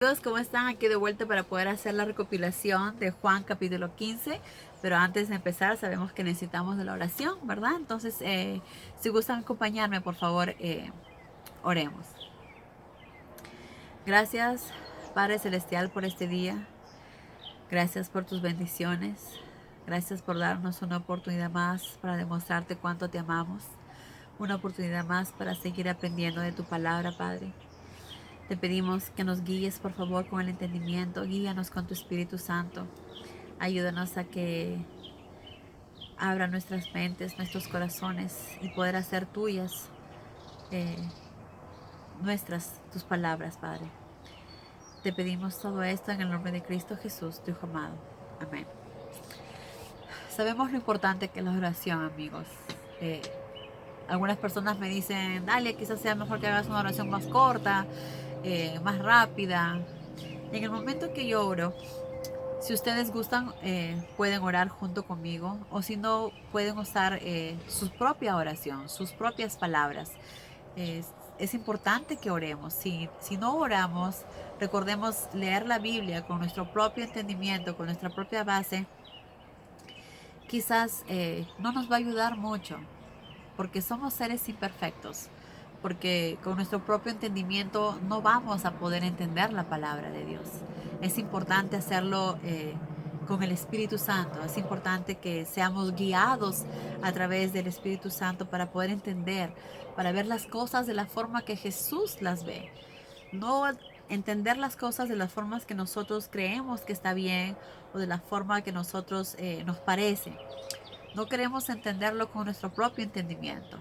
Amigos, ¿cómo están? Aquí de vuelta para poder hacer la recopilación de Juan capítulo 15. Pero antes de empezar, sabemos que necesitamos de la oración, ¿verdad? Entonces, si gustan acompañarme, por favor, oremos. Gracias, Padre Celestial, por este día. Gracias por tus bendiciones. Gracias por darnos una oportunidad más para demostrarte cuánto te amamos. Una oportunidad más para seguir aprendiendo de tu palabra, Padre. Te pedimos que nos guíes, por favor, con el entendimiento. Guíanos con tu Espíritu Santo. Ayúdanos a que abra nuestras mentes, nuestros corazones y poder hacer tuyas, eh, tus palabras, Padre. Te pedimos todo esto en el nombre de Cristo Jesús, tu Hijo amado. Amén. Sabemos lo importante que es la oración, amigos. Eh, Algunas personas me dicen, dale, quizás sea mejor que hagas una oración más corta, más rápida. En el momento que yo oro, si ustedes gustan, pueden orar junto conmigo, o si no, pueden usar su propia oración, sus propias palabras. Es importante que oremos. Si no oramos, recordemos leer la Biblia con nuestro propio entendimiento, con nuestra propia base, quizás no nos va a ayudar mucho, porque somos seres imperfectos, porque con nuestro propio entendimiento no vamos a poder entender la palabra de Dios. Es importante hacerlo con el Espíritu Santo, es importante que seamos guiados a través del Espíritu Santo para poder entender, para ver las cosas de la forma que Jesús las ve. No entender las cosas de las formas que nosotros creemos que está bien o de la forma que nosotros nos parece. No queremos entenderlo con nuestro propio entendimiento.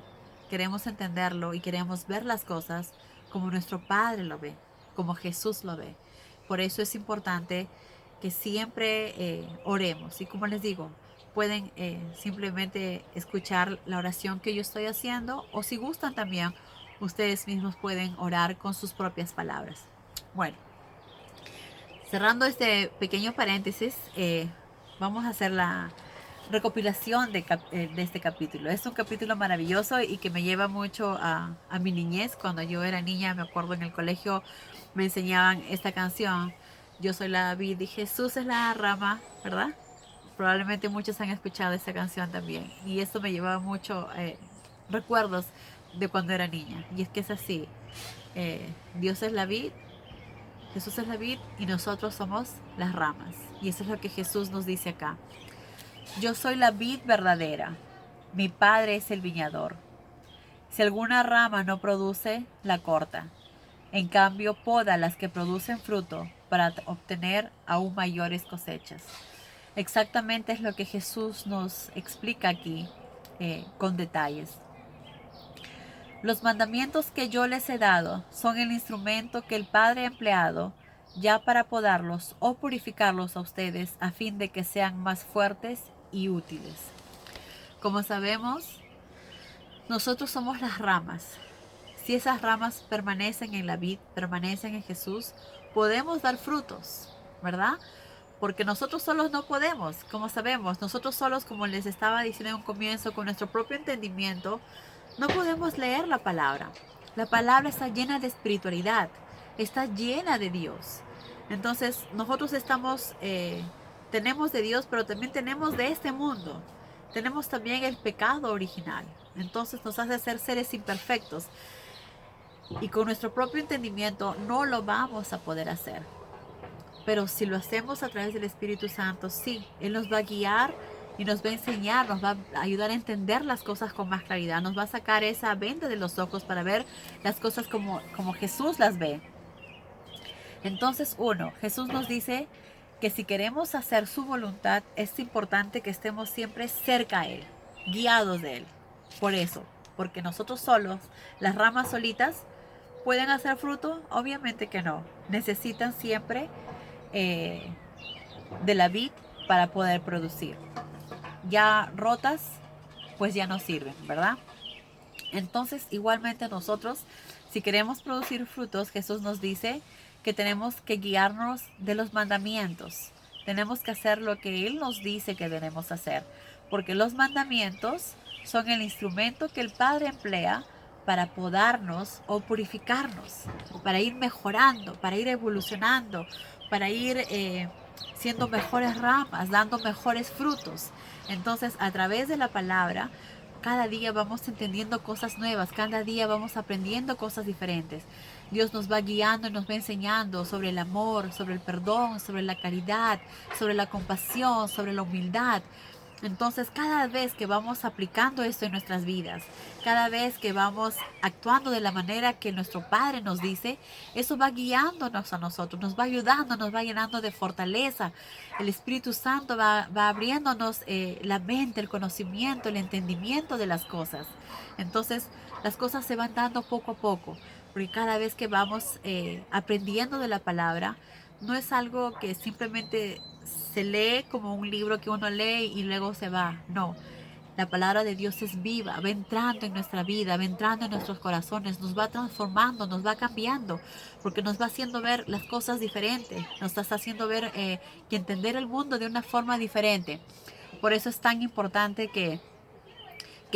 Queremos entenderlo y queremos ver las cosas como nuestro Padre lo ve, como Jesús lo ve. Por eso es importante que siempre oremos. Y como les digo, pueden simplemente escuchar la oración que yo estoy haciendo, o si gustan también, ustedes mismos pueden orar con sus propias palabras. Bueno, cerrando este pequeño paréntesis, vamos a hacer la recopilación de este capítulo. Es un capítulo maravilloso y que me lleva mucho a mi niñez. Cuando yo era niña, me acuerdo en el colegio me enseñaban esta canción. Yo soy la vid y Jesús es la rama, ¿verdad? Probablemente muchos han escuchado esa canción también. Y esto me llevaba mucho recuerdos de cuando era niña. Y es que es así. Dios es la vid, Jesús es la vid y nosotros somos las ramas. Y eso es lo que Jesús nos dice acá. Yo soy la vid verdadera. Mi Padre es el viñador. Si alguna rama no produce, la corta. En cambio, poda las que producen fruto para obtener aún mayores cosechas. Exactamente es lo que Jesús nos explica aquí con detalles. Los mandamientos que yo les he dado son el instrumento que el Padre ha empleado ya para podarlos o purificarlos a ustedes a fin de que sean más fuertes y útiles. Como sabemos, nosotros somos las ramas. Si esas ramas permanecen en la vid, permanecen en Jesús, podemos dar frutos, ¿verdad? Porque nosotros solos no podemos, como sabemos, nosotros solos, como les estaba diciendo en un comienzo, con nuestro propio entendimiento, no podemos leer la palabra. La palabra está llena de espiritualidad, está llena de Dios. Entonces, nosotros tenemos de Dios, pero también tenemos de este mundo. Tenemos también el pecado original. Entonces nos hace ser seres imperfectos. Y con nuestro propio entendimiento no lo vamos a poder hacer. Pero si lo hacemos a través del Espíritu Santo, sí, Él nos va a guiar y nos va a enseñar, nos va a ayudar a entender las cosas con más claridad, nos va a sacar esa venda de los ojos para ver las cosas como Jesús las ve. Entonces, Jesús nos dice que si queremos hacer su voluntad, es importante que estemos siempre cerca a Él, guiados de Él. Por eso, porque nosotros solos, las ramas solitas, ¿pueden hacer fruto? Obviamente que no. Necesitan siempre eh, de la vid para poder producir. Ya rotas, pues ya no sirven, ¿verdad? Entonces, igualmente nosotros, si queremos producir frutos, Jesús nos dice que tenemos que guiarnos de los mandamientos. Tenemos que hacer lo que Él nos dice que debemos hacer, porque los mandamientos son el instrumento que el Padre emplea para podarnos o purificarnos, para ir mejorando, para ir evolucionando, para ir siendo mejores ramas, dando mejores frutos. Entonces, a través de la palabra, cada día vamos entendiendo cosas nuevas, cada día vamos aprendiendo cosas diferentes. Dios nos va guiando y nos va enseñando sobre el amor, sobre el perdón, sobre la caridad, sobre la compasión, sobre la humildad. Entonces, cada vez que vamos aplicando esto en nuestras vidas, cada vez que vamos actuando de la manera que nuestro Padre nos dice, eso va guiándonos a nosotros, nos va ayudando, nos va llenando de fortaleza. El Espíritu Santo va abriéndonos la mente, el conocimiento, el entendimiento de las cosas. Entonces, las cosas se van dando poco a poco, porque cada vez que vamos aprendiendo de la palabra, no es algo que simplemente se lee como un libro que uno lee y luego se va. No, la palabra de Dios es viva, va entrando en nuestra vida, va entrando en nuestros corazones, nos va transformando, nos va cambiando, porque nos va haciendo ver las cosas diferentes, nos está haciendo ver y entender el mundo de una forma diferente. Por eso es tan importante que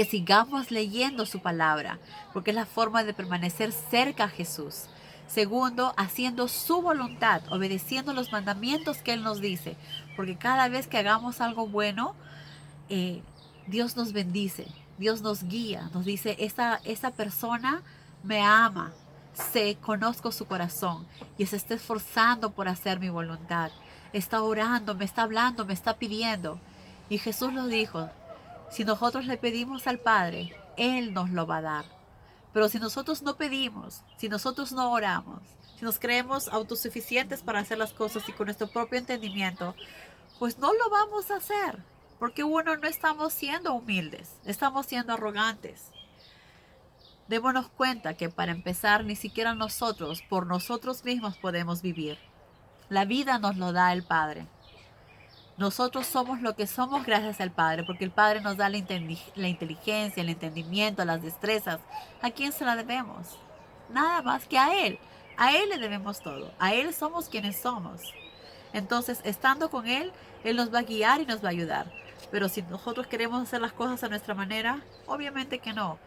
sigamos leyendo su palabra, porque es la forma de permanecer cerca a Jesús. Segundo, haciendo su voluntad, obedeciendo los mandamientos que Él nos dice, porque cada vez que hagamos algo bueno, eh, Dios nos bendice, Dios nos guía, nos dice, esa persona me ama, conozco su corazón y se está esforzando por hacer mi voluntad, está orando, me está hablando, me está pidiendo. Y Jesús nos dijo, si nosotros le pedimos al Padre, Él nos lo va a dar. Pero si nosotros no pedimos, si nosotros no oramos, si nos creemos autosuficientes para hacer las cosas y con nuestro propio entendimiento, pues no lo vamos a hacer. Porque uno, no estamos siendo humildes, estamos siendo arrogantes. Démonos cuenta que para empezar, ni siquiera nosotros, por nosotros mismos podemos vivir. La vida nos lo da el Padre. Nosotros somos lo que somos gracias al Padre, porque el Padre nos da la inteligencia, el entendimiento, las destrezas. ¿A quién se la debemos? Nada más que a Él. A Él le debemos todo. A Él somos quienes somos. Entonces, estando con Él, Él nos va a guiar y nos va a ayudar. Pero si nosotros queremos hacer las cosas a nuestra manera, obviamente que no.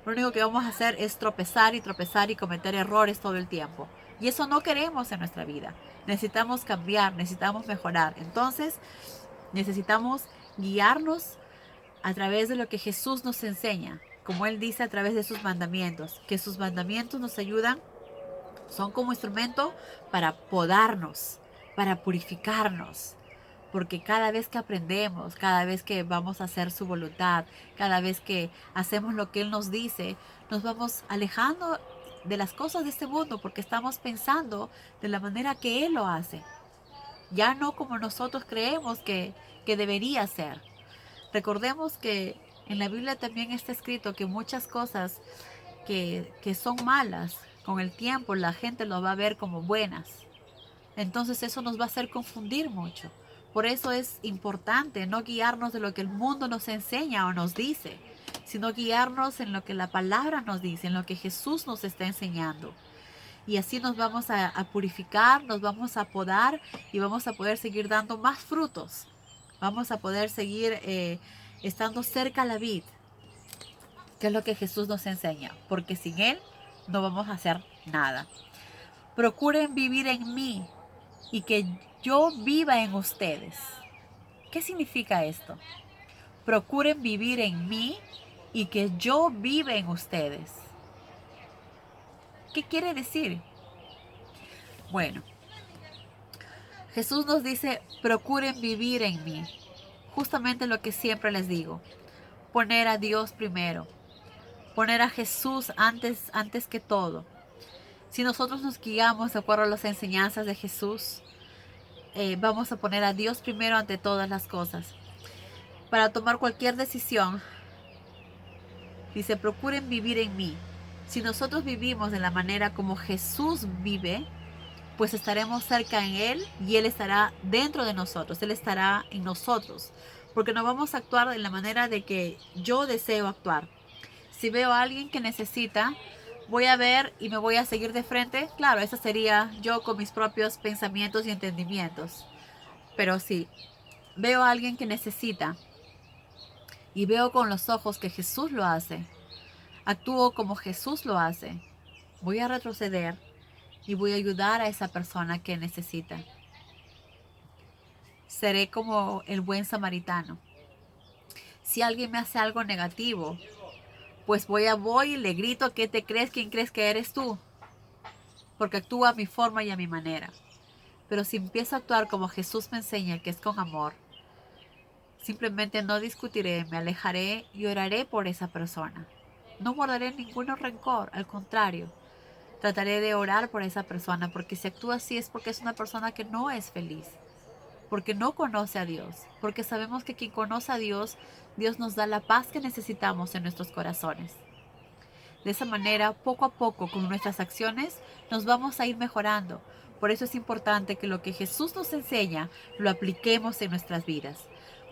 Lo único que vamos a hacer es tropezar y cometer errores todo el tiempo. Y eso no queremos en nuestra vida. Necesitamos cambiar, necesitamos mejorar. Entonces, necesitamos guiarnos a través de lo que Jesús nos enseña. Como Él dice, a través de sus mandamientos. Que sus mandamientos nos ayudan, son como instrumento para podarnos, para purificarnos. Porque cada vez que aprendemos, cada vez que vamos a hacer su voluntad, cada vez que hacemos lo que Él nos dice, nos vamos alejando de las cosas de este mundo porque estamos pensando de la manera que Él lo hace. Ya no como nosotros creemos que debería ser. Recordemos que en la Biblia también está escrito que muchas cosas que son malas, con el tiempo la gente lo va a ver como buenas. Entonces eso nos va a hacer confundir mucho. Por eso es importante no guiarnos de lo que el mundo nos enseña o nos dice, sino guiarnos en lo que la palabra nos dice, en lo que Jesús nos está enseñando. Y así nos vamos a purificar, nos vamos a podar y vamos a poder seguir dando más frutos. Vamos a poder seguir estando cerca a la vid, que es lo que Jesús nos enseña, porque sin Él no vamos a hacer nada. Procuren vivir en mí y que yo viva en ustedes. ¿Qué significa esto? Procuren vivir en mí y que yo viva en ustedes. ¿Qué quiere decir? Bueno, Jesús nos dice, procuren vivir en mí. Justamente lo que siempre les digo. Poner a Dios primero. Poner a Jesús antes que todo. Si nosotros nos guiamos de acuerdo a las enseñanzas de Jesús, vamos a poner a Dios primero ante todas las cosas. Para tomar cualquier decisión, dice, procuren vivir en mí. Si nosotros vivimos de la manera como Jesús vive, pues estaremos cerca en Él y Él estará dentro de nosotros, Él estará en nosotros, porque no vamos a actuar de la manera de que yo deseo actuar. Si veo a alguien que necesita, voy a ver y me voy a seguir de frente. Claro, esa sería yo con mis propios pensamientos y entendimientos. Pero si veo a alguien que necesita y veo con los ojos que Jesús lo hace, actúo como Jesús lo hace, voy a retroceder y voy a ayudar a esa persona que necesita. Seré como el buen samaritano. Si alguien me hace algo negativo, pues voy y le grito: ¿qué te crees? ¿Quién crees que eres tú? Porque actúo a mi forma y a mi manera. Pero si empiezo a actuar como Jesús me enseña, que es con amor, simplemente no discutiré, me alejaré y oraré por esa persona. No guardaré ningún rencor, al contrario, trataré de orar por esa persona, porque si actúa así es porque es una persona que no es feliz, porque no conoce a Dios, porque sabemos que quien conoce a Dios, Dios nos da la paz que necesitamos en nuestros corazones. De esa manera, poco a poco, con nuestras acciones, nos vamos a ir mejorando. Por eso es importante que lo que Jesús nos enseña, lo apliquemos en nuestras vidas.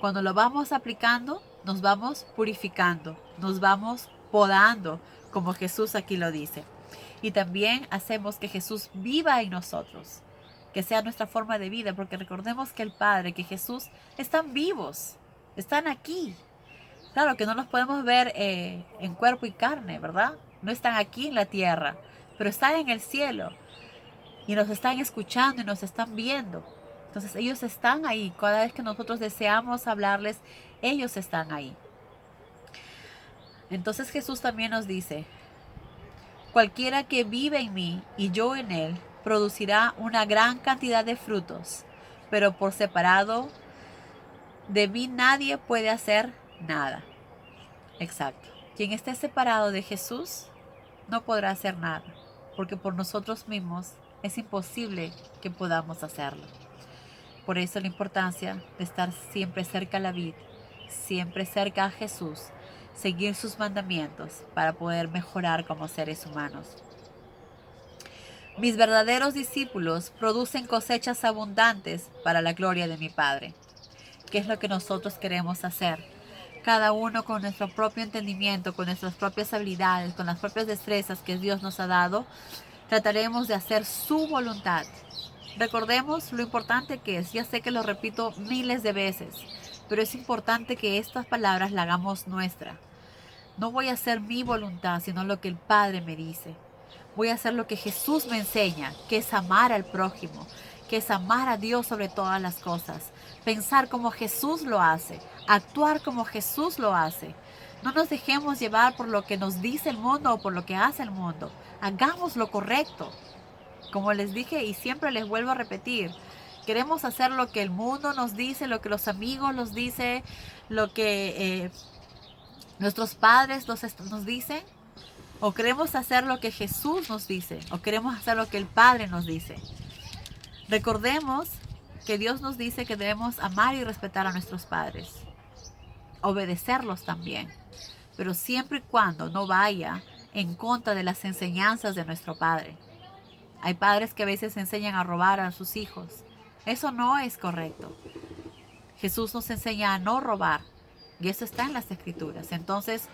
Cuando lo vamos aplicando, nos vamos purificando, nos vamos podando, como Jesús aquí lo dice. Y también hacemos que Jesús viva en nosotros, que sea nuestra forma de vida, porque recordemos que el Padre, que Jesús, están vivos, están aquí. Claro que no los podemos ver en cuerpo y carne, ¿verdad? No están aquí en la tierra, pero están en el cielo y nos están escuchando y nos están viendo. Entonces ellos están ahí. Cada vez que nosotros deseamos hablarles, ellos están ahí. Entonces Jesús también nos dice: cualquiera que vive en mí y yo en él, producirá una gran cantidad de frutos, pero por separado de mí nadie puede hacer nada. Exacto. Quien esté separado de Jesús no podrá hacer nada, porque por nosotros mismos es imposible que podamos hacerlo. Por eso la importancia de estar siempre cerca a la vid, siempre cerca a Jesús, seguir sus mandamientos para poder mejorar como seres humanos. Mis verdaderos discípulos producen cosechas abundantes para la gloria de mi Padre. ¿Qué es lo que nosotros queremos hacer? Cada uno con nuestro propio entendimiento, con nuestras propias habilidades, con las propias destrezas que Dios nos ha dado, trataremos de hacer su voluntad. Recordemos lo importante que es. Ya sé que lo repito miles de veces, pero es importante que estas palabras las hagamos nuestra. No voy a hacer mi voluntad, sino lo que el Padre me dice. Voy a hacer lo que Jesús me enseña, que es amar al prójimo, que es amar a Dios sobre todas las cosas, pensar como Jesús lo hace, actuar como Jesús lo hace. No nos dejemos llevar por lo que nos dice el mundo o por lo que hace el mundo. Hagamos lo correcto. Como les dije y siempre les vuelvo a repetir, queremos hacer lo que el mundo nos dice, lo que los amigos nos dicen, lo que nuestros padres nos dicen, o queremos hacer lo que Jesús nos dice, o queremos hacer lo que el Padre nos dice. Recordemos que Dios nos dice que debemos amar y respetar a nuestros padres, obedecerlos también, pero siempre y cuando no vaya en contra de las enseñanzas de nuestro Padre. Hay padres que a veces enseñan a robar a sus hijos. Eso no es correcto. Jesús nos enseña a no robar, y eso está en las Escrituras. Entonces,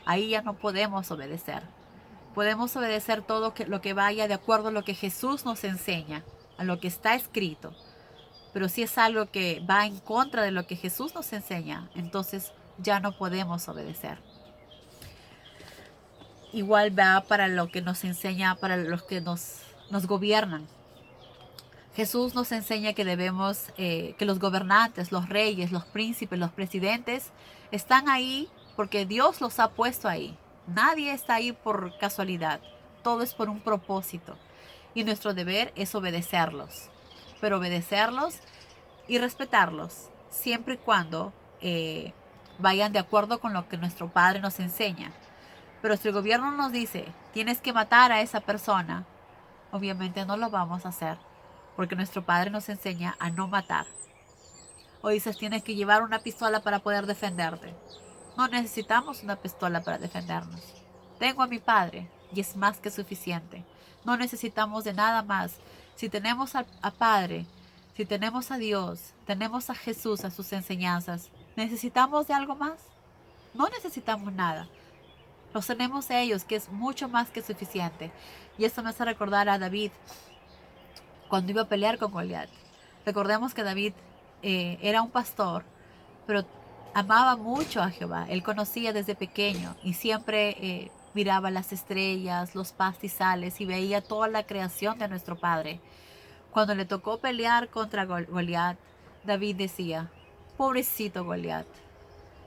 ahí ya no podemos obedecer. Podemos obedecer todo lo que vaya de acuerdo a lo que Jesús nos enseña, a lo que está escrito. Pero si es algo que va en contra de lo que Jesús nos enseña, entonces ya no podemos obedecer. Igual va para lo que nos enseña, para los que nos gobiernan. Jesús nos enseña que debemos, que los gobernantes, los reyes, los príncipes, los presidentes, están ahí porque Dios los ha puesto ahí. Nadie está ahí por casualidad. Todo es por un propósito. Y nuestro deber es obedecerlos. Pero obedecerlos y respetarlos, siempre y cuando vayan de acuerdo con lo que nuestro Padre nos enseña. Pero si el gobierno nos dice, tienes que matar a esa persona, obviamente no lo vamos a hacer, porque nuestro Padre nos enseña a no matar. O dices, tienes que llevar una pistola para poder defenderte. No necesitamos una pistola para defendernos. Tengo a mi Padre y es más que suficiente. No necesitamos de nada más. Si tenemos a Padre, si tenemos a Dios, tenemos a Jesús, a sus enseñanzas, ¿necesitamos de algo más? No necesitamos nada. Los tenemos a ellos, que es mucho más que suficiente. Y esto me hace recordar a David cuando iba a pelear con Goliat. Recordemos que David era un pastor, pero amaba mucho a Jehová. Él conocía desde pequeño y siempre miraba las estrellas, los pastizales y veía toda la creación de nuestro Padre. Cuando le tocó pelear contra Goliat, David decía, pobrecito Goliat,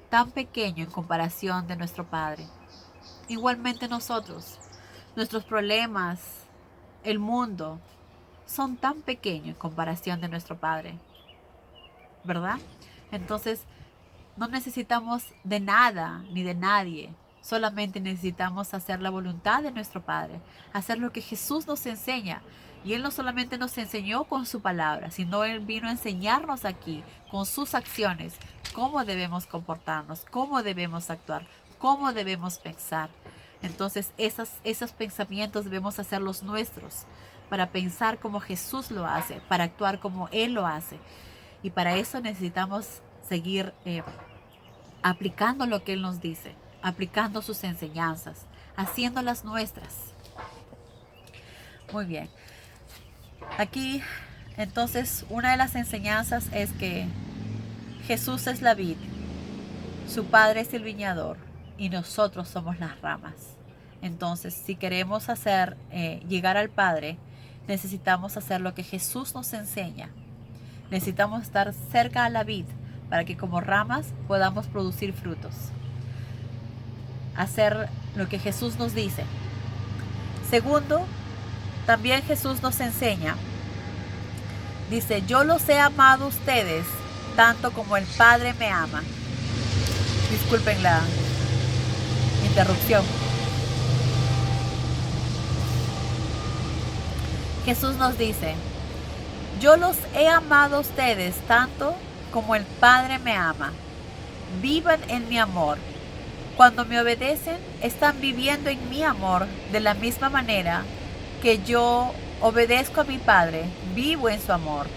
tan pequeño en comparación de nuestro Padre. Igualmente nosotros, nuestros problemas, el mundo, son tan pequeños en comparación de nuestro Padre, ¿verdad? Entonces, no necesitamos de nada ni de nadie. Solamente necesitamos hacer la voluntad de nuestro Padre, hacer lo que Jesús nos enseña. Y Él no solamente nos enseñó con su palabra, sino Él vino a enseñarnos aquí, con sus acciones, cómo debemos comportarnos, cómo debemos actuar, cómo debemos pensar. Entonces, esos pensamientos debemos hacerlos nuestros, para pensar como Jesús lo hace, para actuar como Él lo hace. Y para eso necesitamos seguir aplicando lo que Él nos dice, aplicando sus enseñanzas, haciéndolas nuestras. Muy bien. Aquí, entonces, una de las enseñanzas es que Jesús es la vid, su Padre es el viñador y nosotros somos las ramas. Entonces, si queremos llegar al Padre, necesitamos hacer lo que Jesús nos enseña. Necesitamos estar cerca a la vid para que como ramas podamos producir frutos. Hacer lo que Jesús nos dice. Segundo, también Jesús nos enseña. Dice, yo los he amado a ustedes tanto como el Padre me ama. Disculpen la interrupción. Jesús nos dice, yo los he amado a ustedes tanto como el Padre me ama. Vivan en mi amor. Cuando me obedecen, están viviendo en mi amor de la misma manera que yo obedezco a mi Padre, vivo en su amor.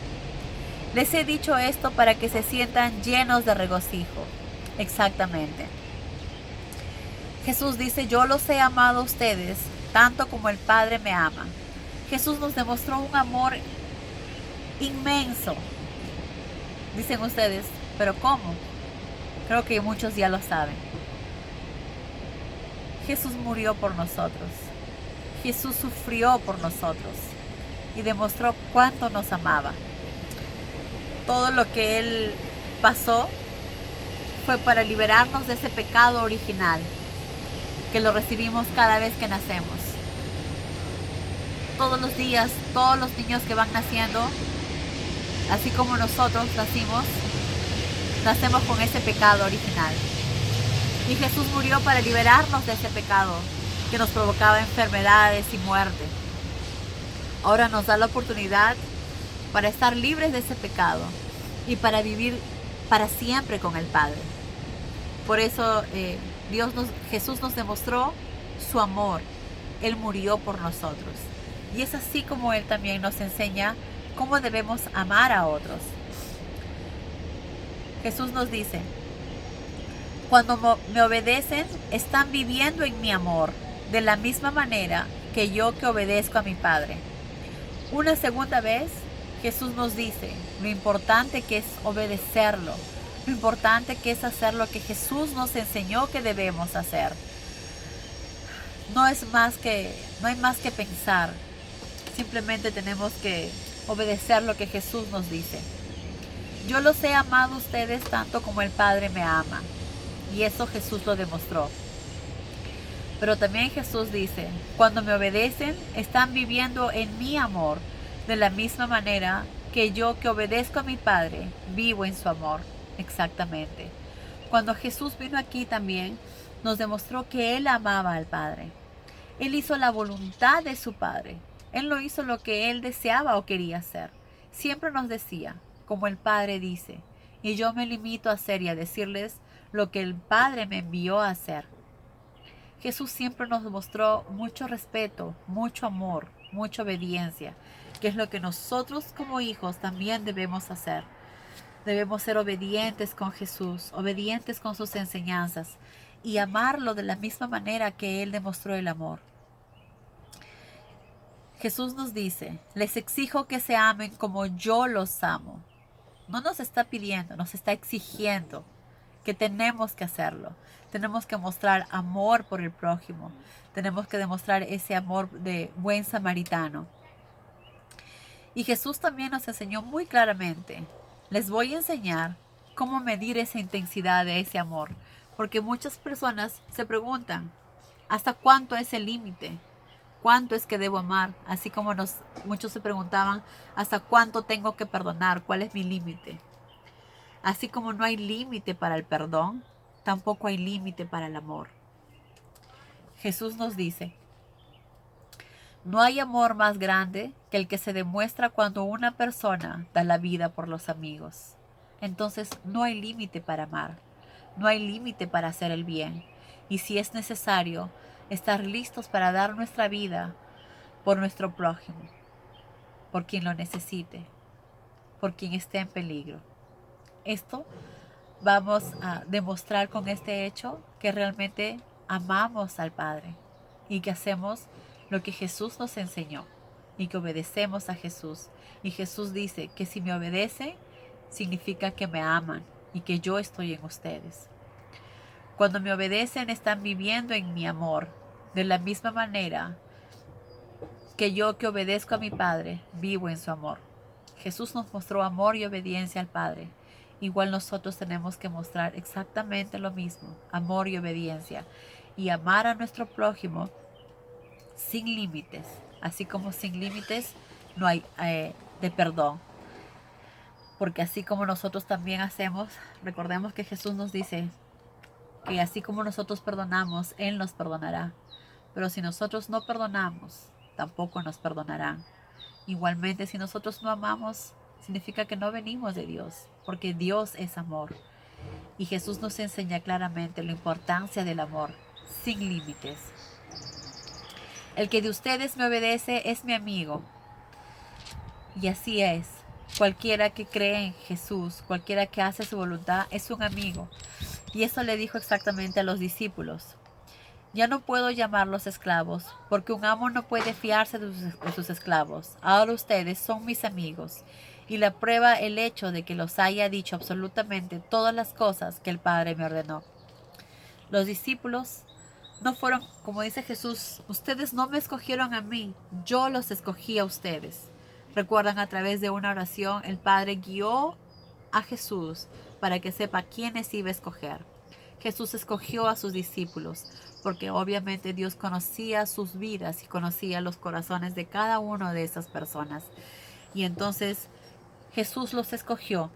Les he dicho esto para que se sientan llenos de regocijo. Exactamente. Jesús dice, yo los he amado a ustedes tanto como el Padre me ama. Jesús nos demostró un amor inmenso. Dicen ustedes, ¿pero cómo? Creo que muchos ya lo saben. Jesús murió por nosotros. Jesús sufrió por nosotros y demostró cuánto nos amaba. Todo lo que Él pasó fue para liberarnos de ese pecado original que lo recibimos cada vez que nacemos. Todos los días, todos los niños que van naciendo, así como nosotros nacemos con ese pecado original. Y Jesús murió para liberarnos de ese pecado que nos provocaba enfermedades y muerte. Ahora nos da la oportunidad para estar libres de ese pecado y para vivir para siempre con el Padre. Por eso Jesús nos demostró su amor. Él murió por nosotros. Y es así como Él también nos enseña cómo debemos amar a otros. Jesús nos dice, cuando me obedecen, están viviendo en mi amor, de la misma manera que yo que obedezco a mi Padre. Una segunda vez, Jesús nos dice lo importante que es obedecerlo, lo importante que es hacer lo que Jesús nos enseñó que debemos hacer. No hay más que pensar, simplemente tenemos que obedecer lo que Jesús nos dice. Yo los he amado a ustedes tanto como el Padre me ama. Y eso Jesús lo demostró. Pero también Jesús dice, cuando me obedecen, están viviendo en mi amor, de la misma manera que yo que obedezco a mi Padre, vivo en su amor. Exactamente. Cuando Jesús vino aquí también, nos demostró que Él amaba al Padre. Él hizo la voluntad de su Padre. Él no hizo lo que Él deseaba o quería hacer. Siempre nos decía, como el Padre dice, y yo me limito a hacer y a decirles lo que el Padre me envió a hacer. Jesús siempre nos mostró mucho respeto, mucho amor, mucha obediencia, que es lo que nosotros como hijos también debemos hacer. Debemos ser obedientes con Jesús, obedientes con sus enseñanzas y amarlo de la misma manera que Él demostró el amor. Jesús nos dice, les exijo que se amen como yo los amo. No nos está pidiendo, nos está exigiendo que tenemos que hacerlo. Tenemos que mostrar amor por el prójimo. Tenemos que demostrar ese amor de buen samaritano. Y Jesús también nos enseñó muy claramente, les voy a enseñar cómo medir esa intensidad de ese amor. Porque muchas personas se preguntan, ¿hasta cuánto es el límite? ¿Cuánto es que debo amar? Así como muchos se preguntaban, ¿hasta cuánto tengo que perdonar? ¿Cuál es mi límite? Así como no hay límite para el perdón, tampoco hay límite para el amor. Jesús nos dice, no hay amor más grande que el que se demuestra cuando una persona da la vida por los amigos. Entonces no hay límite para amar, no hay límite para hacer el bien. Y si es necesario, estar listos para dar nuestra vida por nuestro prójimo, por quien lo necesite, por quien esté en peligro. Esto vamos a demostrar con este hecho que realmente amamos al Padre y que hacemos lo que Jesús nos enseñó y que obedecemos a Jesús. Y Jesús dice que si me obedecen, significa que me aman y que yo estoy en ustedes. Cuando me obedecen, están viviendo en mi amor. De la misma manera que yo que obedezco a mi Padre, vivo en su amor. Jesús nos mostró amor y obediencia al Padre. Igual nosotros tenemos que mostrar exactamente lo mismo, amor y obediencia. Y amar a nuestro prójimo sin límites. Así como sin límites no hay de perdón. Porque así como nosotros también hacemos, recordemos que Jesús nos dice que así como nosotros perdonamos, Él nos perdonará. Pero si nosotros no perdonamos, tampoco nos perdonarán. Igualmente, si nosotros no amamos, significa que no venimos de Dios, porque Dios es amor. Y Jesús nos enseña claramente la importancia del amor, sin límites. El que de ustedes me obedece es mi amigo. Y así es. Cualquiera que cree en Jesús, cualquiera que hace su voluntad, es un amigo. Y eso le dijo exactamente a los discípulos. Ya no puedo llamarlos esclavos, porque un amo no puede fiarse de sus esclavos. Ahora ustedes son mis amigos, y la prueba el hecho de que los haya dicho absolutamente todas las cosas que el Padre me ordenó. Los discípulos no fueron, como dice Jesús, ustedes no me escogieron a mí, yo los escogí a ustedes. Recuerdan, a través de una oración, el Padre guió a Jesús para que sepa quiénes iba a escoger. Jesús escogió a sus discípulos porque obviamente Dios conocía sus vidas y conocía los corazones de cada una de esas personas. Y entonces Jesús los escogió.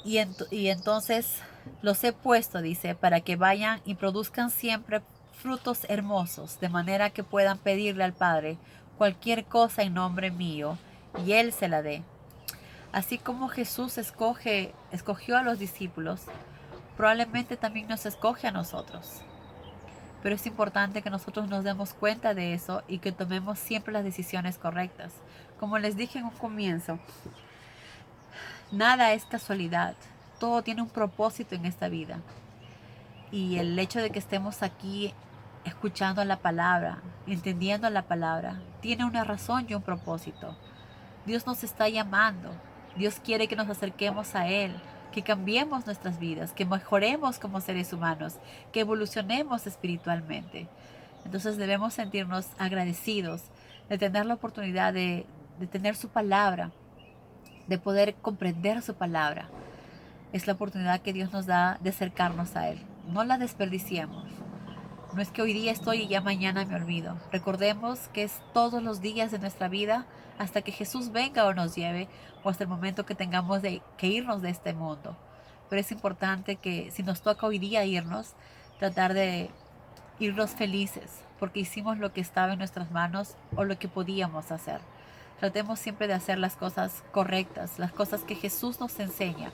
Y entonces los he puesto, dice, para que vayan y produzcan siempre frutos hermosos, de manera que puedan pedirle al Padre cualquier cosa en nombre mío, y Él se la dé. Así como Jesús escogió a los discípulos, probablemente también nos escoge a nosotros. Pero es importante que nosotros nos demos cuenta de eso y que tomemos siempre las decisiones correctas. Como les dije en un comienzo, nada es casualidad. Todo tiene un propósito en esta vida. Y el hecho de que estemos aquí escuchando la palabra, entendiendo la palabra, tiene una razón y un propósito. Dios nos está llamando. Dios quiere que nos acerquemos a Él, que cambiemos nuestras vidas, que mejoremos como seres humanos, que evolucionemos espiritualmente. Entonces debemos sentirnos agradecidos de tener la oportunidad de tener su palabra, de poder comprender su palabra. Es la oportunidad que Dios nos da de acercarnos a Él. No la desperdiciemos. No es que hoy día estoy y ya mañana me olvido. Recordemos que es todos los días de nuestra vida hasta que Jesús venga o nos lleve, o hasta el momento que tengamos que irnos de este mundo. Pero es importante que si nos toca hoy día irnos, tratar de irnos felices, porque hicimos lo que estaba en nuestras manos o lo que podíamos hacer. Tratemos siempre de hacer las cosas correctas, las cosas que Jesús nos enseña.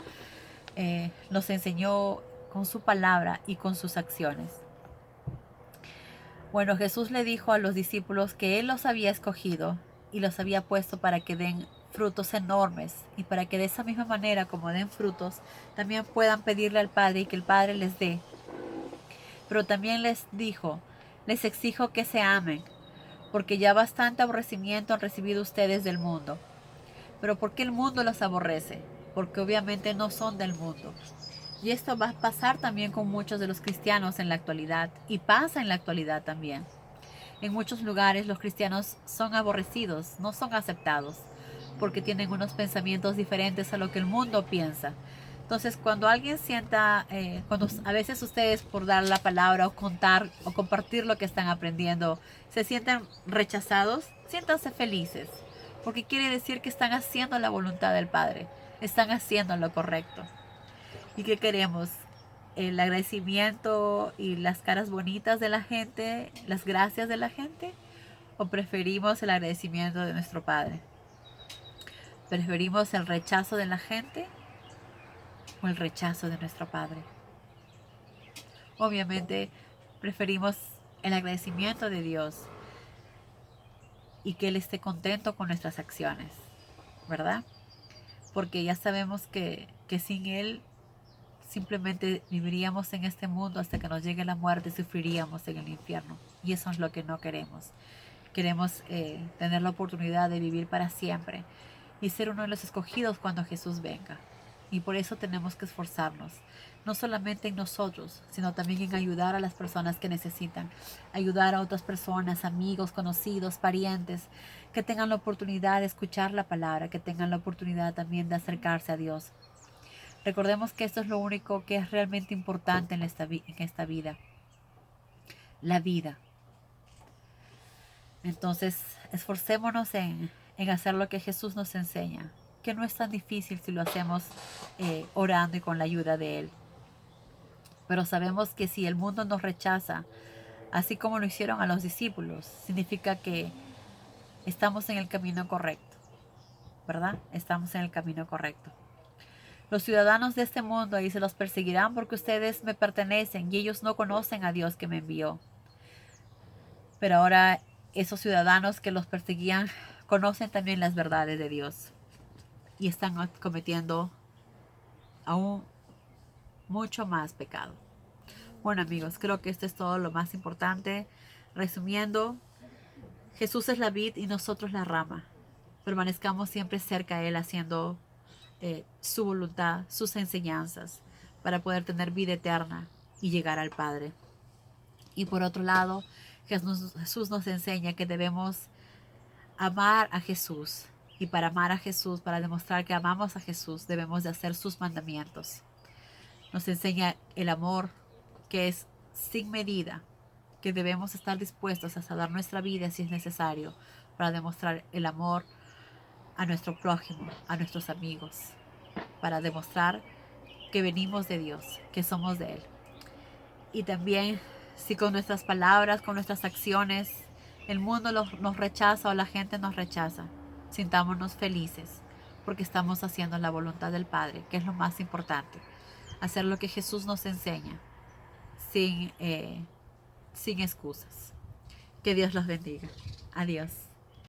Nos enseñó con su palabra y con sus acciones. Bueno, Jesús le dijo a los discípulos que Él los había escogido y los había puesto para que den frutos enormes y para que de esa misma manera como den frutos, también puedan pedirle al Padre y que el Padre les dé. Pero también les dijo, les exijo que se amen, porque ya bastante aborrecimiento han recibido ustedes del mundo. Pero ¿por qué el mundo los aborrece? porque obviamente no son del mundo. Y esto va a pasar también con muchos de los cristianos en la actualidad, y pasa en la actualidad también. En muchos lugares los cristianos son aborrecidos, no son aceptados, porque tienen unos pensamientos diferentes a lo que el mundo piensa. Entonces, cuando alguien sienta, cuando a veces ustedes por dar la palabra o contar o compartir lo que están aprendiendo, se sienten rechazados, siéntanse felices, porque quiere decir que están haciendo la voluntad del Padre, están haciendo lo correcto. ¿Y qué queremos? El agradecimiento y las caras bonitas de la gente, las gracias de la gente, o preferimos el agradecimiento de nuestro Padre? ¿Preferimos el rechazo de la gente o el rechazo de nuestro Padre? Obviamente preferimos el agradecimiento de Dios y que Él esté contento con nuestras acciones, ¿verdad? Porque ya sabemos que sin Él simplemente viviríamos en este mundo hasta que nos llegue la muerte y sufriríamos en el infierno. Y eso es lo que no queremos. Queremos tener la oportunidad de vivir para siempre y ser uno de los escogidos cuando Jesús venga. Y por eso tenemos que esforzarnos, no solamente en nosotros, sino también en ayudar a las personas que necesitan, ayudar a otras personas, amigos, conocidos, parientes, que tengan la oportunidad de escuchar la palabra, que tengan la oportunidad también de acercarse a Dios. Recordemos que esto es lo único que es realmente importante en esta vida, la vida. Entonces, esforcémonos en hacer lo que Jesús nos enseña, que no es tan difícil si lo hacemos orando y con la ayuda de Él. Pero sabemos que si el mundo nos rechaza, así como lo hicieron a los discípulos, significa que estamos en el camino correcto, ¿verdad? Estamos en el camino correcto. Los ciudadanos de este mundo ahí se los perseguirán porque ustedes me pertenecen y ellos no conocen a Dios que me envió. Pero ahora esos ciudadanos que los perseguían conocen también las verdades de Dios y están cometiendo aún mucho más pecado. Bueno amigos, creo que esto es todo lo más importante. Resumiendo, Jesús es la vid y nosotros la rama. Permanezcamos siempre cerca de Él haciendo su voluntad, sus enseñanzas, para poder tener vida eterna y llegar al Padre. Y por otro lado, Jesús nos enseña que debemos amar a Jesús. Y para amar a Jesús, para demostrar que amamos a Jesús, debemos de hacer sus mandamientos. Nos enseña el amor que es sin medida, que debemos estar dispuestos a dar nuestra vida si es necesario para demostrar el amor a nuestro prójimo, a nuestros amigos, para demostrar que venimos de Dios, que somos de Él. Y también si con nuestras palabras, con nuestras acciones, el mundo nos rechaza o la gente nos rechaza, sintámonos felices porque estamos haciendo la voluntad del Padre, que es lo más importante. Hacer lo que Jesús nos enseña sin excusas. Que Dios los bendiga. Adiós.